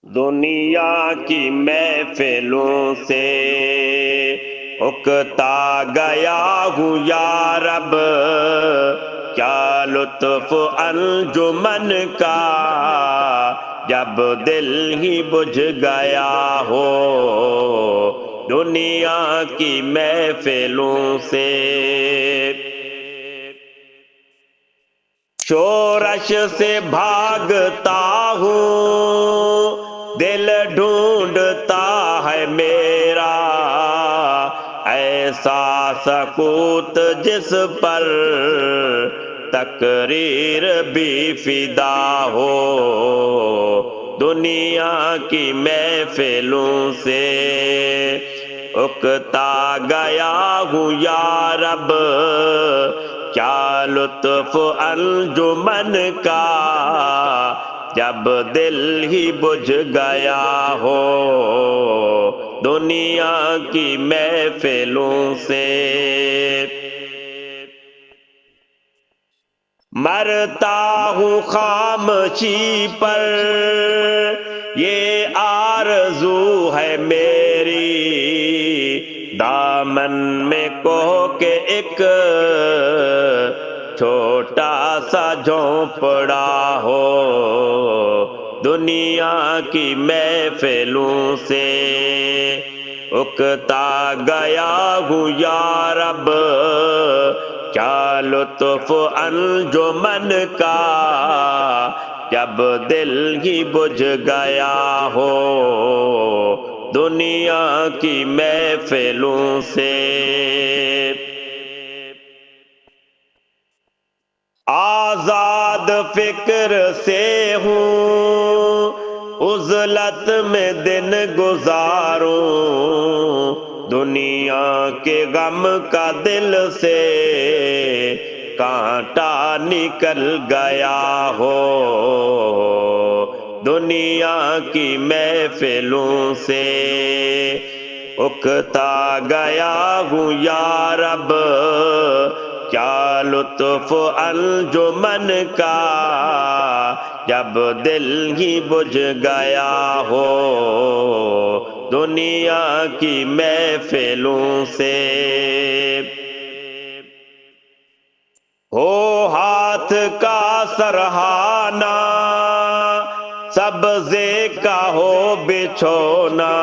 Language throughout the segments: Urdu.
دنیا کی محفلوں سے اکتا گیا ہوں یا رب، کیا لطف انجمن کا جب دل ہی بجھ گیا ہو دنیا کی محفلوں سے۔ شورش سے بھاگتا ہوں، دل ڈھونڈتا ہے میرا ایسا سکوت جس پر تقریر بھی فدا ہو دنیا کی محفلوں سے۔ اکتا گیا ہوں یا رب، کیا لطف انجمن کا جب دل ہی بجھ گیا ہو دنیا کی محفلوں سے۔ مرتا ہوں خاموشی پر، یہ آرزو ہے میری، دامن میں کوہ کے ایک چھوٹا سا جھونپڑا ہو دنیا کی محفلوں سے۔ اکتا گیا ہوں یا رب، کیا لطف انجمن کا جب دل ہی بجھ گیا ہو دنیا کی محفلوں سے۔ آزاد فکر سے ہوں، عزلت میں دن گزاروں، دنیا کے غم کا دل سے کانٹا نکل گیا ہو دنیا کی محفلوں سے۔ اکتا گیا ہوں یا رب، کیا لطف انجمن کا جب دل ہی بجھ گیا ہو دنیا کی محفلوں سے۔ ہو ہاتھ کا سرہانا، سبزے کا ہو بچھونا،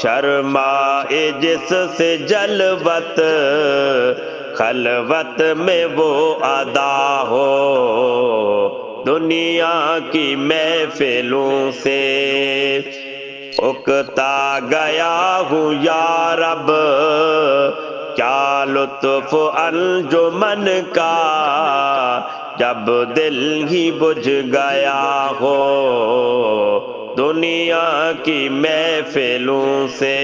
شرمائے جس سے جلوت خلوت میں وہ ادا ہو دنیا کی محفلوں سے۔ اکتا گیا ہوں یا رب، کیا لطف انجمن کا جب دل ہی بجھ گیا ہو دنیا کی محفلوں سے۔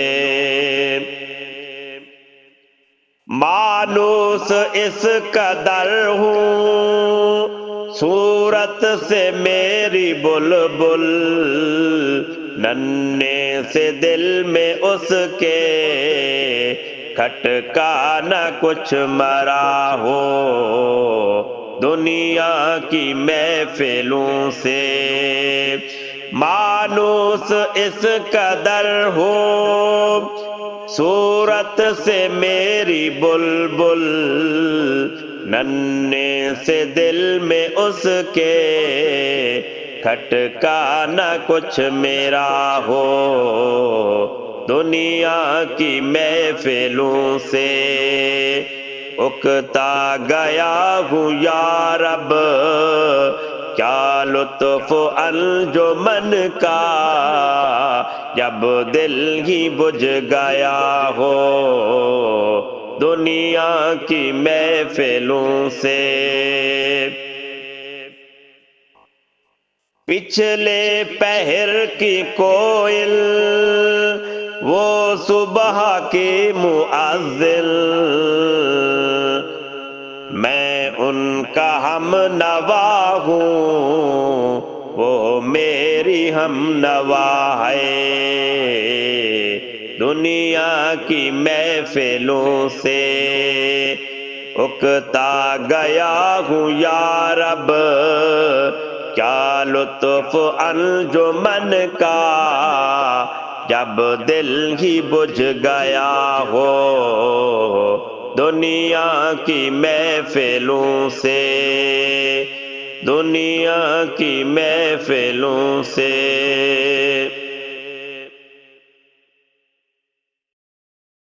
مانوس اس قدر ہوں صورت سے میری بلبل، ننھے سے دل میں اس کے کھٹکا نہ کچھ مرا ہو دنیا کی محفلوں سے۔ مانوس اس قدر ہو صورت سے میری بلبل، ننھے سے دل میں اس کے کھٹکا نہ کچھ میرا ہو دنیا کی محفلوں سے۔ اکتا گیا ہوں یا رب، کیا لطف انجمن کا جب دل ہی بجھ گیا ہو دنیا کی محفلوں سے۔ پچھلے پہر کی کوئل، وہ صبح کی مؤذن، میں ان کا ہم نوا ہوں، وہ میری ہم نوا ہے دنیا کی محفلوں سے۔ اکتا گیا ہوں یا رب، کیا لطف انجمن کا جب دل ہی بجھ گیا ہو دنیا کی محفلوں سے، دنیا کی محفلوں سے۔